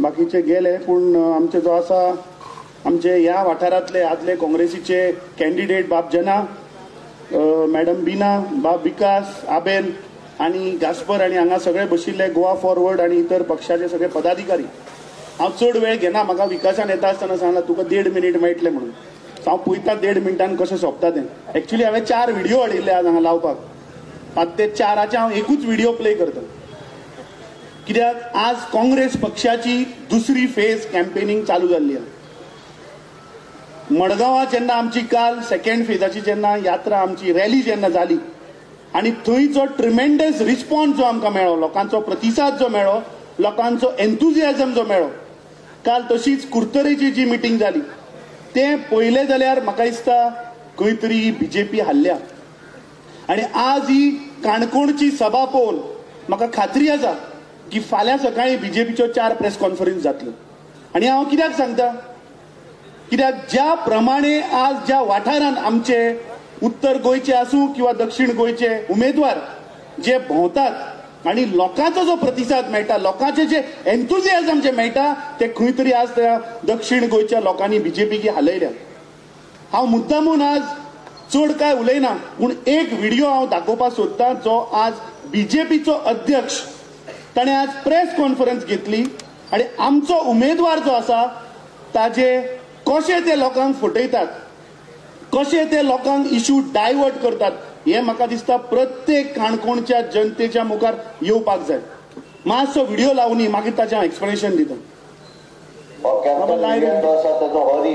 बाकीचे गेले, पण आमचे जो आसा आमचे ह्या वाठारांतले आदले काँग्रेसीचे कॅन्डिडेट बाब जना, मॅडम बिना, बाब विकास, आबेल आणि गास्पर आणि हांगा सगळे बशिल्ले गोवा फॉरवर्ड आणि इतर पक्षाचे सगळे पदाधिकारी. हांव चड वेळ घेना, म्हाका विकासान येता आसतना सांगला तुका 1.5 मिनिट मेळटले म्हणून. हांव पळयता 1.5 मिनटान कशें सोंपता तें. एक्चुअली हांवें 4 व्हिडिओ हाडिल्ले आज हांगा लावपाक. आतां ते 4चे हांव एकूच व्हिडिओ प्ले करता, कित्याक आज काँग्रेस पक्षाची दुसरी फेज कॅम्पेनिंग चालू जाल्ली आसा. मडगांवां जेन्ना आमची काल सेकंड फेजाची जेन्ना यात्रा आमची रॅली जेन्ना जाली आणि थंयचो ट्रिमेंडस रिस्पॉन्स जो आमकां मेळ्ळो, लोकांचो प्रतिसाद जो मेळ्ळो, लोकांचो एन्थुजियाझम जो मेळ्ळो, काल तशीच कुर्तरेची जी मिटींग जाली तें पळयलें जाल्यार म्हाका दिसता खंय तरी बीजेपी हारल्या. आणि आज ही काणकोणची सभा पळोवन म्हाका खात्री आसा की फाल्यां सकाळीं बीजेपीच्यो 4 प्रेस कॉन्फरन्स जातल्यो. आणि हांव कित्याक सांगता, कित्याक ज्या प्रमाणे आज ज्या वाठारांत आमचे उत्तर गोंयचे आसूं किंवा दक्षिण गोंयचे उमेदवार जे भोंवतात आणि लोकांचो जो प्रतिसाद मेळटा, लोकांचे जे एन्थुजियाझम जे मेळटा, ते खंय तरी आज त्या दक्षिण गोंयच्या लोकांनी बीजेपीक हालयल्या. हांव मुद्दामून आज चड काय उलयना, पूण एक व्हिडिओ हांव दाखोवपाक सोदतां जो आज बीजेपीचो अध्यक्ष ताणें आज प्रेस कॉन्फरन्स घेतली आणि आमचो उमेदवार जो आसा ताजे कशे ते लोकांक फटयतात, कशे ते लोकांक इश्यू डायवर्ट करतात, हे म्हाका दिसता प्रत्येक काणकोणच्या जनतेच्या मुखार येवपाक जाय. मातसो व्हिडिओ लावनी मागीर ताचें हांव एक्सप्लेनेशन दिता.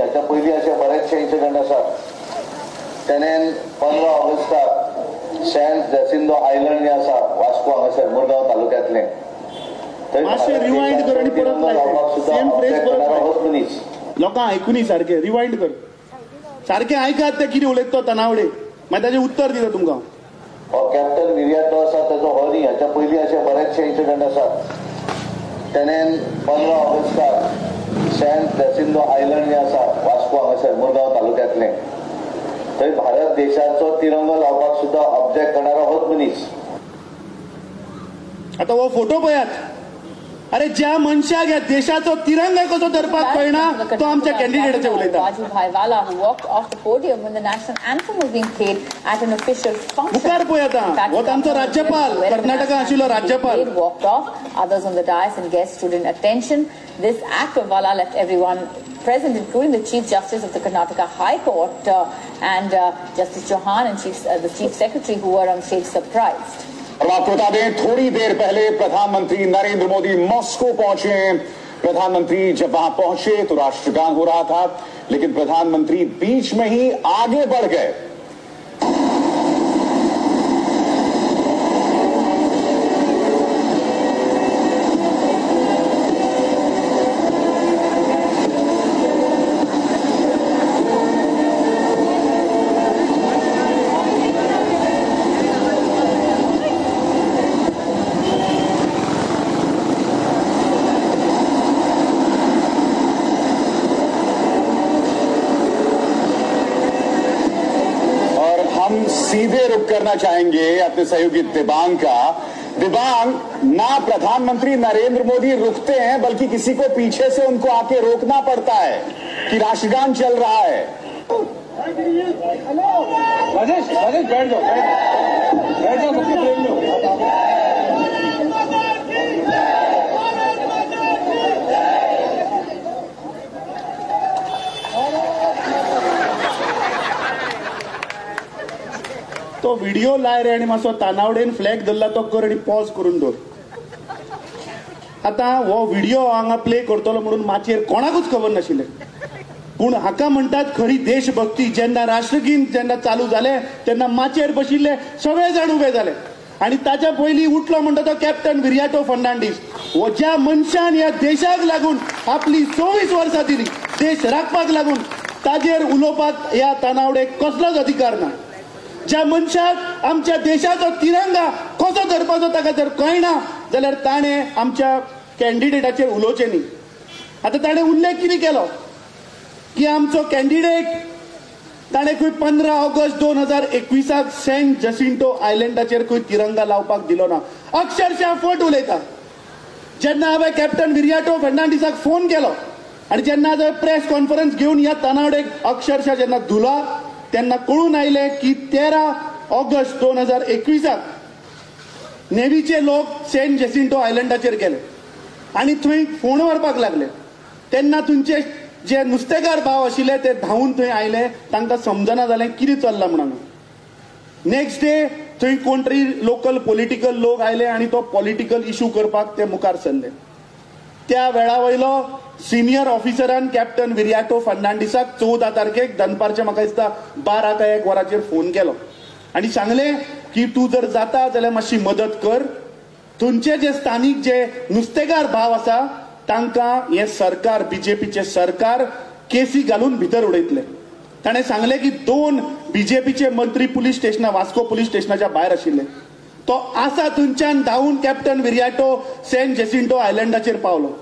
हाच्या पयलीं अशे बरेचशे इन्सिडंट आसात. तेणेन 15 ऑगस्टाक सेंट जॅसिंदो आयलंड जे आसा वास्को हांगासर मुरगांव तालुक्यांतलें, मातशें रिवायंड कर आणि परत लाय. सेम फ्रेज परत लोकांक आयकुनी सारकें रिवायंड कर, सारकें आयकात ते कितें उलयता तो तनावडे, मागीर ताचें उत्तर दिता तुमकां. हो कॅप्टन विर्याट जो आसा ताचो हो न्ही, हाच्या पयलीं अशे बरेचशे इन्सिडंट आसात. तेणेन 15 ऑगस्टाक सेंट जॅसिंदो आयलंड जे आसा वास्को हांगासर मुरगांव तालुक्यांतलें, थंय भारत देशाचो तिरंगो लावपाक सुद्दां ऑब्जेक्ट करणारो होच मनीस. आता हो फोटो पळयात. अरे ज्या मनशाक ह्या देशाचो तिरंगा कसो धरपाक कळना तो आमच्या कॅन्डिडेटाचे उलयता. Vajibhai who walked off the podium when the national anthem was being played at an official function. मुखार पळय आता, हो तांचो राज्यपाल, कर्नाटका आशिल्लो राज्यपाल. Walked off, others on the dais and guests stood in attention. This act of Vala left everyone present, including the Chief Justice of the Karnataka High Court and Justice Chauhan and the Chief Secretary, who were on stage surprised. और आपको बता दें, थोड़ी देर पहले प्रधानमंत्री Narendra Modi Moscow पहुंचे. प्रधानमंत्री जब वहां पहुंचे तो राष्ट्रगान हो रहा था, लेकिन प्रधानमंत्री बीच में ही आगे बढ़ गए. सीधे रुख करना चाहेंगे अपने सहयोगी दिबांग का. दिबांग, ना प्रधानमंत्री नरेंद्र मोदी रुकते हैं बल्कि किसी को पीछे से उनको आके रोकना पड़ता है कि राष्ट्रगान चल रहा है. राजेश बैठ जाओ, सबके प्रेम लो. तो व्हिडिओ लाय रे आणि मातसो तानावडेन फ्लॅग धरला तो कर आणि पॉज करून दवर. आता हो व्हिडिओ हांगा प्ले करतलो म्हणून माचयेर कोणाकूच खबर नाशिल्लें, पूण हाका म्हणटात खरी देशभक्ती. जेन्ना राष्ट्रगीत जेन्ना चालू जालें तेन्ना माचयेर बशिल्ले सगळे जाण उबे जाले आणि ताच्या पयलीं उठलो म्हणटा तो कॅप्टन विर्याटो फर्नांडीस. हो ज्या मनशान ह्या देशाक लागून आपली 24 वर्सां दिली, देश राखपाक लागून, ताजेर उलोवपाक ह्या तानावडेक कसलोच अधिकार ना. ज्या मनशाक आमच्या देशाचो तिरंगा कसो धरपाचो ताका जर कळना जाल्यार ताणें आमच्या कॅन्डिडेटाचेर उलोवचें न्ही. आतां ताणें उल्लेख कितें केलो की आमचो कॅन्डिडेट ताणें खंय 15 ऑगस्ट 2021 सेंट जसिंटो आयलंडाचेर खंय तिरंगा लावपाक दिलो ना. अक्षरशः फट उलयता. जेन्ना हांवें कॅप्टन विरियाटो फर्नांडिसाक फोन केलो आनी जेन्ना हांवें प्रेस कॉन्फरन्स घेवन ह्या तनावडेक अक्षरशः जेन्ना धुला तेन्ना कळून आयलें की 13 ऑगस्ट 2021 नेव्हीचे लोक सेंट जेसिंटो आयलंडाचेर गेले आनी थंय फोन मारपाक लागले. तेन्ना थंयचे जे नुस्तेकार भाव आशिल्ले ते धांवून थंय आयले. तांकां समजना जालें कितें चल्लां म्हणून. नेक्स्ट डे थंय कोण तरी लोकल पॉलिटिकल लोक आयले आनी तो पॉलिटिकल इशू करपाक ते मुखार सरले. त्या वेळा वयलो सिनियर ऑफिसरान कॅप्टन विरियाटो फर्नांडिसाक 14 तारखेक दनपारचे म्हाका दिसता 12 काय 1 वराचेर फोन केलो आनी सांगलें की तूं जर जाता जाल्यार मातशी मदत कर. थंयचे जे स्थानीक जे नुस्तेकार भाव आसा तांकां हे सरकार बीजेपीचे सरकार केसी घालून भितर उडयतले. ताणें सांगलें की 2 बीजेपीचे मंत्री पुलीस स्टेशनां वास्को पुलीस स्टेशनाच्या भायर आशिल्ले. तो आसा थंयच्यान धांवून कॅप्टन विरियाटो सेंट जेसिंटो आयलंडाचेर पावलो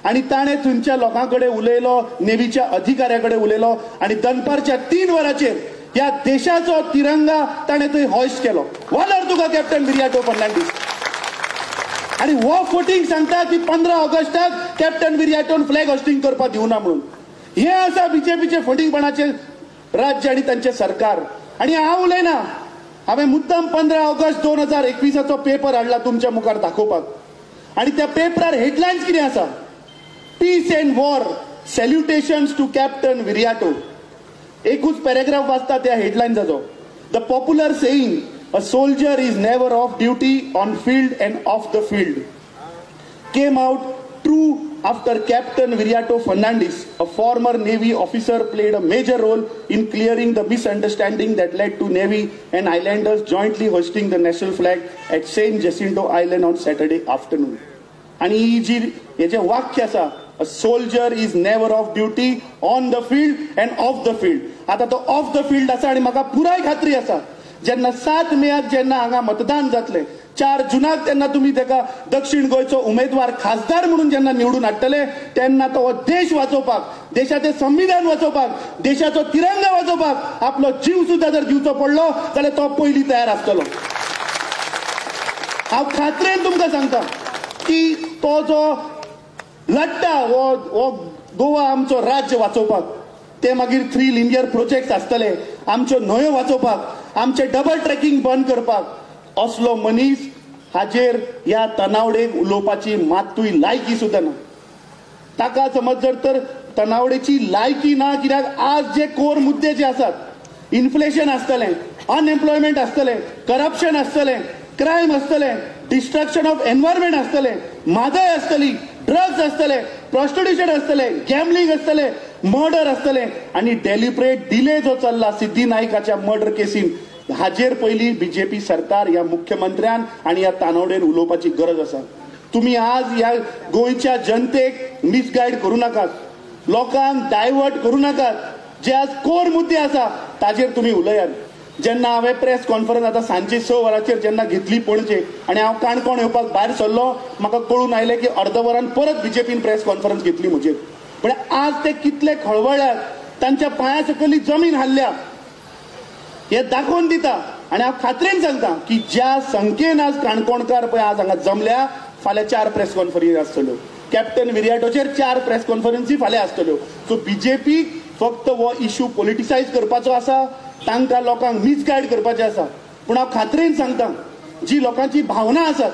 आनी ताणें थंयच्या लोकां कडेन उलयलो, नेव्हीच्या अधिकाऱ्या कडेन उलयलो आनी दनपारच्या 3 वरांचेर ह्या देशाचो तिरंगा ताणें थंय हॉइस्ट केलो. वालोर तुका कॅप्टन विरियाटो फर्नांडीस. आनी हो फोटींग सांगता की 15 ऑगस्टाक कॅप्टन विरियाटोन फ्लॅग हॉस्टिंग करपाक दिवना म्हणून. हे आसा बीजेपीचे फटींगपणाचे राज्य आनी तांचे सरकार. आनी हांव उलयना, हांवें मुद्दाम 15 ऑगस्ट 2021 पेपर हाडला तुमच्या मुखार दाखोवपाक आनी त्या पेपरार हेडलायन्स कितें आसा? Peace and war salutations to captain Viriato. एकूच पॅरेग्राफ वाचता त्या हेडलायन्साचो. The popular saying a soldier is never off duty on field and off the field came out true after Captain Viriato Fernandes, a former Navy officer, played a major role in clearing the misunderstanding that led to Navy and Islanders jointly hoisting the national flag at Saint Jacinto Island on Saturday afternoon. आणि ही जी हे जे वाक्य आसा, a soldier is never off duty on the field and off the field. आता तो of the field आसा आनी म्हाका पुराय खात्री आसा जेन्ना 7 मेक जेन्ना हांगा मतदान जातले 4 जुनाक तेन्ना तुमी ताका दक्षिण गोंयचो उमेदवार खासदार म्हणून जेन्ना निवडून हाडटले तेन्ना तो देश वाचोवपाक, देशाचें संविधान वाचोवपाक, देशाचो तिरंगा वाचोवपाक आपलो जीव सुद्धा जर दिवचो पडलो जाल्यार तो पयलीं तयार आसतलो. हांव खात्रेन तुमकां सांगता की तो जो लढटा हो गोवा आमचो राज्य वाचोवपाक, ते मागीर 3 लिनियर प्रोजेक्ट्स आसतले, आमच्यो न्हंयो वाचोवपाक, आमचे डबल ट्रॅकिंग बंद करपाक, असलो मनीस हाजेर ह्या तनावडेक उलोवपाची मात्तूय लायकी सुद्दां ना. ताका समज जर तर तनावडेची लायकी ना, कित्याक आज जे कोर मुद्दे जे आसात, इन्फ्लेशन आसतलें, अनएम्प्लॉयमेंट आसतलें, करप्शन आसतलें, क्रायम आसतलें, डिस्ट्रक्शन ऑफ एनवायरमेंट आसतलें, म्हादय आसतली, ड्रग्स आसतले, प्रॉस्टिट्यूशन आसतले, गॅमलिंग आसतले, मर्डर आसतले आनी डेलिब्रेट डिले जो चल्ला सिद्धी नायकाच्या मर्डर केसीन, हाजेर पयली बीजेपी सरकार ह्या मुख्यमंत्र्यान आनी ह्या तानवडेन उलोवपाची गरज आसा. तुम्ही आज ह्या गोंयच्या जनतेक मिसगायड करूं नाकात, लोकांक डायवर्ट करूं नाकात. जे आज कोर मुद्दे आसा ताजेर तुम्ही उलयात. जेन्ना हांवें प्रेस कॉन्फरन्स आतां सांजची 6 वरांचेर जेन्ना घेतली पणजे आनी हांव काणकोण येवपाक भायर सरलो, म्हाका कळून आयलें की अर्द वरान परत बीजेपीन प्रेस कॉन्फरन्स घेतली म्हजेर. पण आज ते कितले खळवळ्यात, तांच्या पांया सकयली जमीन हाल्ल्या हे दाखोवन दिता. आनी हांव खात्रेन सांगता की ज्या संख्येन आज काणकोणकार पळय आज हांगा जमल्या, फाल्यां 4 प्रेस कॉन्फरन्सी आसतल्यो. कॅप्टन विरियाटोचेर 4 प्रेस कॉन्फरन्सी फाल्यां आसतल्यो. सो बीजेपीक फक्त हो इश्यू पॉलिटिसायज करपाचो आसा, तांकां लोकांक मिसगायड करपाचें आसा. पूण हांव खात्रेन सांगता, जी लोकांची भावना आसात,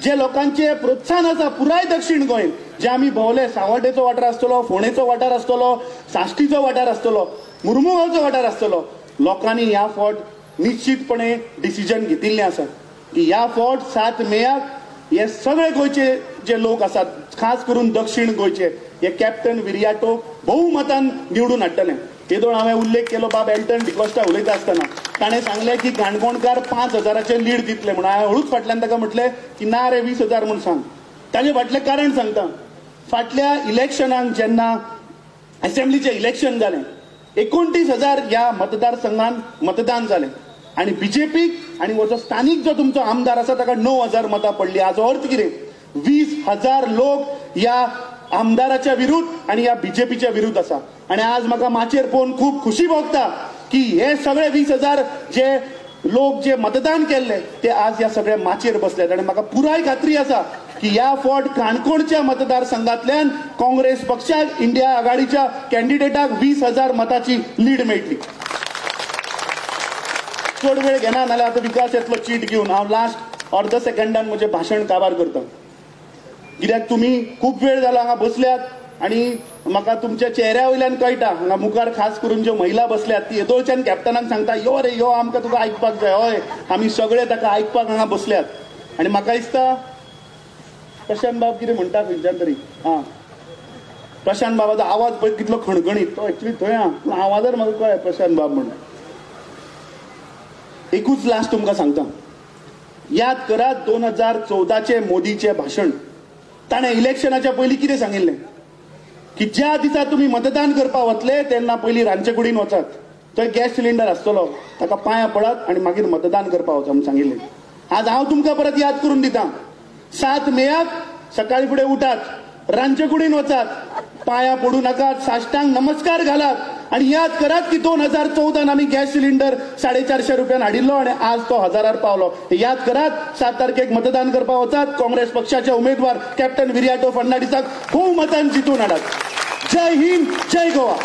जे लोकांचे प्रोत्साहन आसा पुराय दक्षिण गोंय, जे आमी भोंवले, सावड्डेचो वाठार आसतलो, फोंडेचो वाठार आसतलो, साश्टीचो वाठार आसतलो, मुर्मुगांवचो वाठार आसतलो, लोकांनी ह्या फावट निश्चितपणे डिसिजन घेतिल्लें आसा की ह्या फावट 7 मेक हे सगळे गोंयचे जे लोक आसात, खास करून दक्षिण गोंयचे, हे कॅप्टन विरियाटो भोवमतान निवडून हाडटले. तेदोळ हांवें उल्लेख केलो बाब एल्टन डिकोस्टा उलयता आसतना ताणें सांगलें की काणकोणकार 5,000चे लीड दितले म्हणून. हांवें हळूच फाटल्यान ताका म्हटलें की ना रे 20,000 म्हणून सांग. ताचे फाटलें कारण सांगता. फाटल्या इलेक्शनाक जेन्ना असेंब्लीचें इलेक्शन जालें 29,000 ह्या मतदारसंघान मतदान जालें आनी बीजेपीक आनी हो जो स्थानीक जो तुमचो आमदार आसा ताका 9,000 मतां पडली. हाचो अर्थ कितें? 20,000 लोक ह्या आमदाराच्या विरुद्ध आणि या बीजेपीच्या विरुद्ध आसा. आणि आज म्हाका माचेर पळोवन खूप खुशी भोगता की हे सगळे 20,000 जे लोक जे मतदान केल्ले ते आज ह्या सगळ्या माचेर बसल्यात आणि म्हाका पुराय खात्री आसा की ह्या फावट काणकोणच्या मतदारसंघातल्यान काँग्रेस पक्षाक इंडिया आघाडीच्या कॅन्डिडेटाक 20,000 मताची लीड मेळटली. चड वेळ घेना नाल्यार आतां विकास येतलो चीट घेवन हांव लास्ट अर्ध सेकंडान म्हजें भाशण काबार करता. कित्याक तुमी खूब वेळ जालो हांगा बसल्यात आणि म्हाका तुमच्या चेहऱ्या वयल्यान कळटा हांगा मुखार खास करून ज्यो महिला बसल्यात ती येदोळच्यान कॅप्टनाक सांगता यो रे यो आमकां तुका आयकपाक जाय. हय आमी सगळे ताका आयकपाक हांगा बसल्यात आणि म्हाका दिसता प्रशांत बाब कितें म्हणटा खंयच्यान तरी प्रशांत बाबाचो आवाज पळय कितलो खणखणीत तो एक्चुअली थंय पूण आवाजार म्हाका कळ्ळें प्रशांत बाब म्हणून. एकूच लास्ट तुमकां सांगता याद करात 2014चे मोदीचे भाशण. ताणें इलेक्शनाच्या पयलीं कितें सांगिल्लें की ज्या दिसा तुम्ही मतदान करपाक वतले तेन्ना पयलीं रांदचे कुडीन वचात, थंय गॅस सिलिंडर आसतलो ताका पांयां पडात आनी मागीर मतदान करपाक वचा म्हूण सांगिल्लें. आज हांव तुमकां परत याद करून दितां 7 मेयाक सकाळी फुडें उठात, रांदचे कुडीन वचात, पांयां पडू नाकात, साश्टांग नमस्कार घालात आणि याद करात की 2014 आमी गॅस सिलिंडर 450 रुपयान हाडिल्लो आणि आज तो 1000 पावलो. याद करात 7 तारखेक मतदान करपाक वचात, काँग्रेस पक्षाचे उमेदवार कॅप्टन विर्याटो फर्नांडिसाक खूब मतान जितून हाडात. जय हिंद, जय गोवा.